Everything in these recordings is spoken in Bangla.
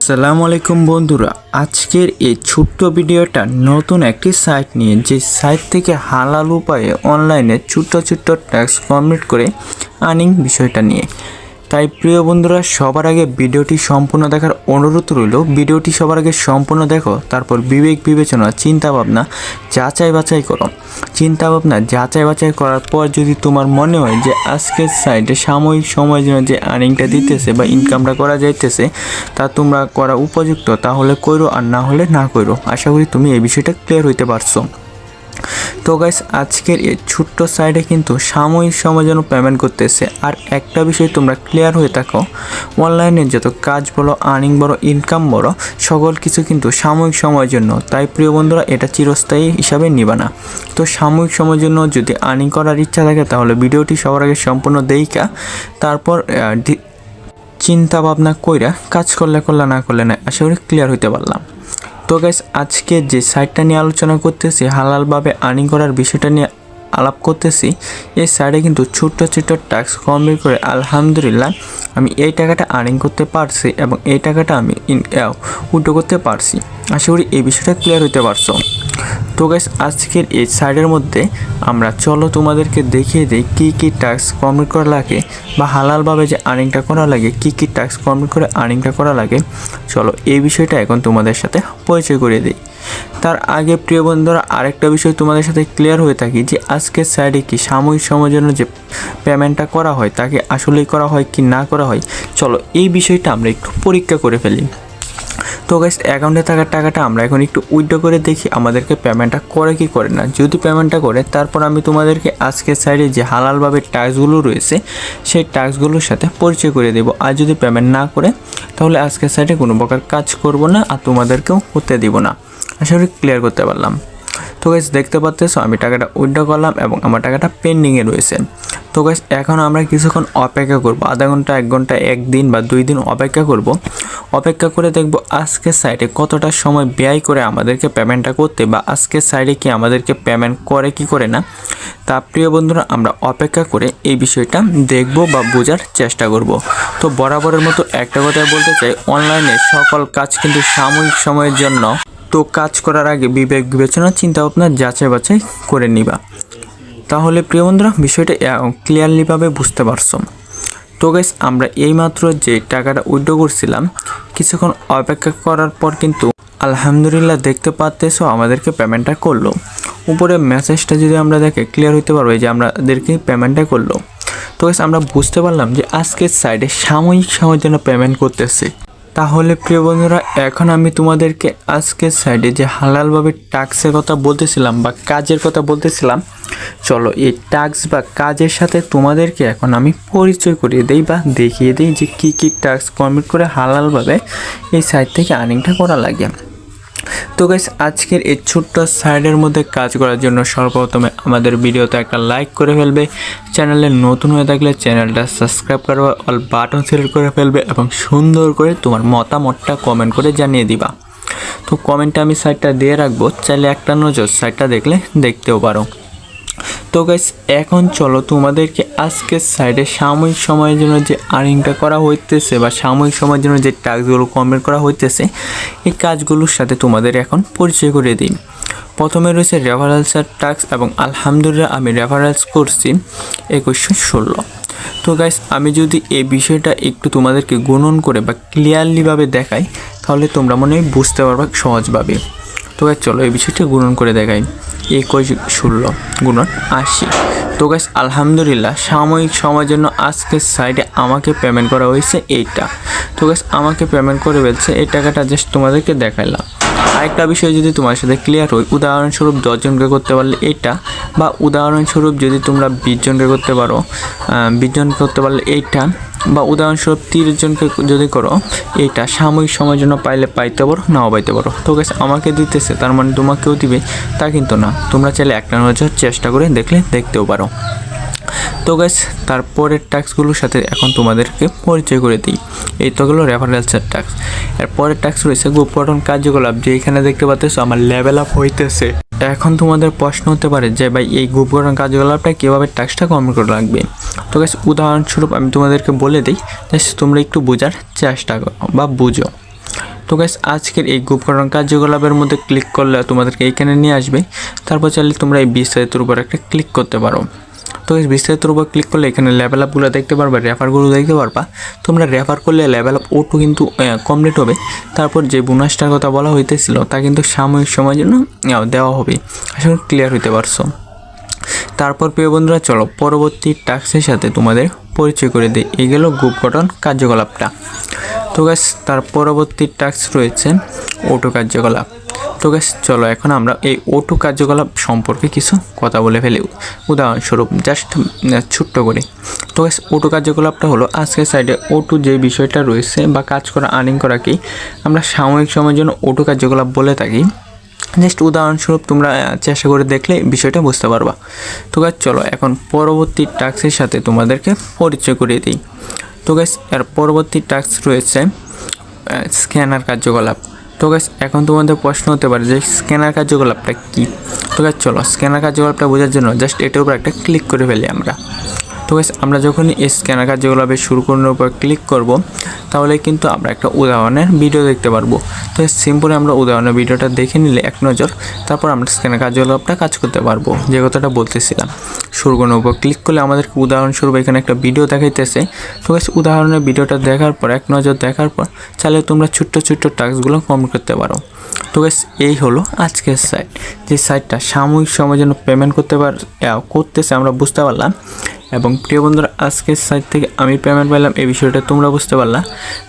আসসালামু আলাইকুম বন্ধুরা, আজকের এই ছোট্ট ভিডিওটা নতুন একটি সাইট নিয়ে, যে সাইট থেকে হালাল উপায়ে অনলাইনে ছোট্ট ছোট্ট টাস্ক কমপ্লিট করে আর্নিং বিষয়টা নিয়ে। তাই প্রিয় বন্ধুরা, সবার আগে ভিডিওটি সম্পূর্ণ দেখার অনুরোধ রইল। ভিডিওটি সবার আগে সম্পূর্ণ দেখো, তারপর বিবেক বিবেচনা চিন্তা ভাবনা যাচাই বাছাই করো। চিন্তা ভাবনা যাচাই বাছাই করার পর যদি তোমার মনে হয় যে আজকের সাইটে সাময়িক সময়ের জন্য যে আর্নিংটা দিতেছে বা ইনকামটা করা যাইতেছে তা তোমরা করা উপযুক্ত, তাহলে করো, আর না হলে না করো। আশা করি তুমি এই বিষয়টা ক্লিয়ার হইতে পারছো। তো গাইস, আজকের এই ছোট্ট সাইটে কিন্তু সাময়িক সময়ের জন্য পেমেন্ট করতেছে। আর একটা বিষয় তোমরা ক্লিয়ার হয়ে থাকো, অনলাইনে যত কাজ বলো, আর্নিং বলো, ইনকাম বলো, সকল কিছু কিন্তু সাময়িক সময়ের জন্য। তাই প্রিয় বন্ধুরা, এটা চিরস্থায়ী হিসাবে নিবা না। তো সাময়িক সময়ের জন্য যদি আর্নিং করার ইচ্ছা থাকে তাহলে ভিডিওটি সবার আগে সম্পূর্ণ দেইকা তারপর চিন্তা ভাবনা কইরা কাজ করলে না করলে না। আশা করি ক্লিয়ার হইতে পারলাম। তো গাইস, আজকে যে সাইটটা নিয়ে আলোচনা করতেছি, হালালভাবে আর্নিং করার বিষয়টা নিয়ে আলাপ করতেছি, এই সাইটে কিন্তু ছোট্ট ছোট্ট টাস্ক কমপ্লিট করে আলহামদুলিল্লাহ আমি এই টাকাটা আর্নিং করতে পারছি এবং এই টাকাটা আমি উইথড্র করতে পারছি। আশা করি এই বিষয়টা ক্লিয়ার হইতে পারছো। তো গাইস, আজকের এই সাইডের মধ্যে আমরা চলো তোমাদেরকে দেখিয়ে দিই কী কী টাস্ক কমপ্লিট করা লাগে বা হালালভাবে যে আর্নিংটা করা লাগে, কী কী টাস্ক কমপ্লিট করে আর্নিংটা করা লাগে। চলো এই বিষয়টা এখন তোমাদের সাথে পরিচয় করিয়ে দিই। তার আগে প্রিয় বন্ধুরা, আরেকটা বিষয় তোমাদের সাথে ক্লিয়ার হয়ে থাকি যে আজকের সাইডে কি সাময়িক সময়ের জন্য যে পেমেন্টটা করা হয় তাকে আসলেই করা হয় কি না করা হয়, চলো এই বিষয়টা আমরা একটু পরীক্ষা করে ফেলি। তো গাইস, অ্যাকাউন্টে থাকা টাকাটা আমরা এখন একটু উইথড্র করে দেখি আমাদেরকে পেমেন্টটা করে কি করে না। যদি পেমেন্টটা করে, তারপর আমি তোমাদেরকে আজকের সাইডে যে হালালভাবে টাস্কগুলো রয়েছে সেই টাস্কগুলোর সাথে পরিচয় করে দেবো। আর যদি পেমেন্ট না করে তাহলে আজকের সাইডে কোনো প্রকার কাজ করব না আর তোমাদেরকেও করতে দিব না। আশা করি ক্লিয়ার করতে পারলাম। তো গাইস, দেখতে পাচ্তেছো আমি টাকাটা উইথড্র করলাম এবং আমার টাকাটা পেন্ডিংয়ে রয়েছে। তো গাইস, এখন আমরা কিছুক্ষণ অপেক্ষা করব, আধা ঘন্টা, 1 ঘন্টা, 1 দিন বা 2 দিন অপেক্ষা করব। অপেক্ষা করে দেখব আজকের সাইটে কতটা সময় ব্যয় করে আমাদেরকে পেমেন্টটা করতে, বা আজকের সাইটে কি আমাদেরকে পেমেন্ট করে কি করে না। তা প্রিয় বন্ধুরা, আমরা অপেক্ষা করে এই বিষয়টা দেখব বা বোঝার চেষ্টা করব। তো বরাবরের মতো একটা কথা বলতে চাই, অনলাইনে সকল কাজ কিন্তু সাময়িক সময়ের জন্য। তো কাজ করার আগে বিবেক বিবেচনা চিন্তা ভাবনা যাচাই বাছাই করে নিবা, তাহলে প্রিয় বন্ধুরা বিষয়টা ক্লিয়ারলিভাবে বুঝতে পারছো। তো গাইস, আমরা এইমাত্র যে টাকাটা উইথড্র করছিলাম, কিছুক্ষণ অপেক্ষা করার পর কিন্তু আলহামদুলিল্লাহ দেখতে পাচ্তেছো আমাদেরকে পেমেন্টটা করলো। উপরে মেসেজটা যদি আমরা দেখে ক্লিয়ার হইতে পারবো যে আমাদেরকে পেমেন্টটা করলো। তো গাইস, আমরা বুঝতে পারলাম যে আজকের সাইডে সাময়িক সময়ের জন্য পেমেন্ট করতেছে। তাহলে প্রিয় বন্ধুরা, এখন আমি তোমাদেরকে আজকের সাইডে যে হালালভাবে টাস্কের কথা বলতেছিলাম বা কাজের কথা বলতেছিলাম, চলো এই টাস্ক বা কাজের সাথে তোমাদেরকে এখন আমি পরিচয় করিয়ে দিই বা দেখিয়ে দিই যে কী কী টাস্ক কমপ্লিট করে হালালভাবে এই সাইট থেকে আর্নিংটা করা লাগে। তো গাইস, আজকের এই ছোট্ট সাইডের মধ্যে কাজ করার জন্য সর্বপ্রথমে আমাদের ভিডিওতে একটা লাইক করে ফেলবে, চ্যানেলে নতুন হয়ে থাকলে চ্যানেলটা সাবস্ক্রাইব করবে, অল বাটন সিলেক্ট করে ফেলবে এবং সুন্দর করে তোমার মতামতটা কমেন্ট করে জানিয়ে দিবা। তো কমেন্টে আমি সাইটটা দিয়ে রাখবো, চাইলে একটা নজর সাইটটা দেখলে দেখতেও পারো। তো গাইস, এখন চলো তোমাদেরকে আজকের সাইডে সাময়িক সময়ের জন্য যে আর্নিংটা করা হইতেছে বা সাময়িক সময়ের জন্য যে টাস্কগুলো কমপ্লিট করা হইতেছে এই কাজগুলোর সাথে তোমাদের এখন পরিচয় করে দিই। প্রথমে রয়েছে রেফারেন্সের টাস্ক এবং আলহামদুলিল্লাহ আমি রেফারেন্স করছি 2116। তো গাইস, আমি যদি এই বিষয়টা একটু তোমাদেরকে গুণন করে বা ক্লিয়ারলিভাবে দেখাই তাহলে তোমরা মনে হয় বুঝতে পারবে সহজভাবে। তো গাইস, চলো এই বিষয়টা গুণন করে দেখাই। 2116 গুণন 80। তো গাইস, আলহামদুলিল্লাহ সাময়িক সময়ের জন্য আজকের সাইডে আমাকে পেমেন্ট করা হয়েছে এইটা। তো গাইস, আমাকে পেমেন্ট করে ফেলছে, এই টাকাটা জাস্ট তোমাদেরকে দেখাইলাম। আরেকটা বিষয় যদি তোমার সাথে ক্লিয়ার হয়, উদাহরণস্বরূপ 10 জনকে করতে পারলে এইটা, বা উদাহরণস্বরূপ যদি তোমরা 20 জনকে করতে পারো, 20 জনকে করতে পারলে এইটা, বা উদাহরণস্বরূপ 30 জনকে যদি করো এইটা, সাময়িক সময়ের জন্য পাইলে পাইতে পারো, নাও পাইতে পারো। তো গাইস, আমাকে দিতেছে তার মানে তোমাকেও দিবে তা কিন্তু না, তোমরা চাইলে একটা নজর চেষ্টা করে দেখলে দেখতেও পারো। তো গাইস, তারপরের টাস্কগুলোর সাথে এখন তোমাদেরকে পরিচয় করে দিই। এই তো গেলো রেফারেন্সের টাস্ক। এরপরের টাস্ক রয়েছে গ্রুপ গঠন কার্যকলাপ, যে এখানে দেখতে পাচ্ছ আমার লেভেল আপ হইতেছে। এখন তোমাদের প্রশ্ন হতে পারে যে ভাই এই গ্রুপ গঠন কার্যকলাপটা কীভাবে টাস্কটা কমপ্লিট করা লাগবে। তো গাইস, উদাহরণস্বরূপ আমি তোমাদেরকে বলে দিই, জাস্ট তোমরা একটু বোঝার চেষ্টা করো বা বুঝো। তো গাইস আজকের এই গ্রুপ গঠন কার্যকলাপের মধ্যে ক্লিক করলে তোমাদেরকে এইখানে নিয়ে আসবে। তারপর চাইলে তোমরা এই বিস্তারিতের উপর একটা ক্লিক করতে পারো। তো এই বিস্তারিতের উপর ক্লিক করলে এখানে লেভেল আপগুলো দেখতে পারবা, রেফারগুলো দেখতে পারবা। তোমরা রেফার করলে লেভেল আপ ওটু কিন্তু কমপ্লিট হবে। তারপর যে বোনাসটার কথা বলা হইতেছিল তা কিন্তু সাময়িক সময়ের জন্য দেওয়া হবে। আশা করি ক্লিয়ার হইতে পারছো। তারপর প্রিয় বন্ধুরা চলো পরবর্তী টাস্কের সাথে তোমাদের পরিচয় করে দিই। এই গেল গ্রুপ গঠন কার্যকলাপটা। তো গাইস তার পরবর্তী টাস্ক রয়েছে অটো কার্যকলাপ। তো গাইস চলো এখন আমরা এই অটো কার্যকলাপ সম্পর্কে কিছু কথা বলে ফেলি। উদাহরণস্বরূপ জাস্ট ছোট্ট করে। তো গাইস অটো কার্যকলাপটা হলো আজকের সাইডে অটো যে বিষয়টা রয়েছে বা কাজ করা আর্নিং করাকেই আমরা সাময়িক সময়ের জন্য অটো কার্যকলাপ বলে থাকি। জাস্ট উদাহরণস্বরূপ তোমরা চেষ্টা করে দেখলে বিষয়টা বুঝতে পারবা। তো গাইস চলো এখন পরবর্তী টাস্কের সাথে তোমাদেরকে পরিচয় করিয়ে দিই। তো গাইস এর পরবর্তী টাস্ক রয়েছে স্ক্যানার কার্যকলাপ। তো গাইস এখন তোমাদের প্রশ্ন হতে পারে যে স্ক্যানার কার্যকলাপটা কী। তো গাইস চলো স্ক্যানার কার্যকলাপটা বোঝার জন্য জাস্ট এটার উপর একটা ক্লিক করে ফেলি আমরা। তো গাইস আমরা যখন এই স্ক্যানার কার্যকলাপে শুরু করার উপর ক্লিক করব তাহলে কিন্তু আমরা একটা উদাহরণের ভিডিও দেখতে পারবো। তো সিম্পলি আমরা উদাহরণের ভিডিওটা দেখে নিলে এক নজর, তারপর আমরা স্ক্যানার কার্যকলাপটা কাজ করতে পারবো। যে কথাটা বলতেছিলাম, শুরু করার উপর ক্লিক করলে আমাদেরকে উদাহরণস্বরূপ এখানে একটা ভিডিও দেখাইতেছে। তো গাইস উদাহরণের ভিডিওটা দেখার পর এক নজর দেখার পর চাইলে তোমরা ছোট্ট ছোট্ট টাস্কগুলো কমপ্লিট করতে পারো। তো গাইস এই হলো আজকের সাইট, যে সাইটটা সাময়িক সময়ের জন্য পেমেন্ট করতেছে আমরা বুঝতে পারলাম। এবং প্রিয় বন্ধুরা আজকের সাইট থেকে আমি পেমেন্ট পেলাম এই বিষয়টা তোমরা বুঝতে পারলা।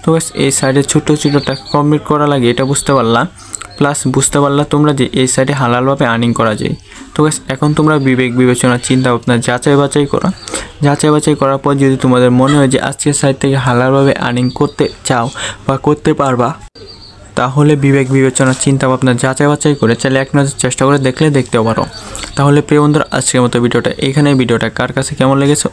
তো গাইস এই সাইটে ছোটো ছোটো টাকা কমপ্লিট করা লাগে এটা বুঝতে পারলাম। প্লাস বুঝতে পারলা তোমরা যে এই সাইটে হালালভাবে আর্নিং করা যায়। তো গাইস এখন তোমরা বিবেক বিবেচনা চিন্তা ভাবনা যাচাই বাছাই করো। যাচাই বাছাই করার পর যদি তোমাদের মনে হয় যে আজকের সাইট থেকে হালালভাবে আর্নিং করতে চাও বা করতে পারবা, তাহলে বিবেক বিবেচনা চিন্তা ভাবনা যাচাই বাছাই করে চাইলে এক নজর চেষ্টা করে দেখতেও পারো। তাহলে প্রিয় বন্ধুরা আজকের মতো ভিডিওটা এইখানে। ভিডিওটা কার কাছে কেমন লেগেছে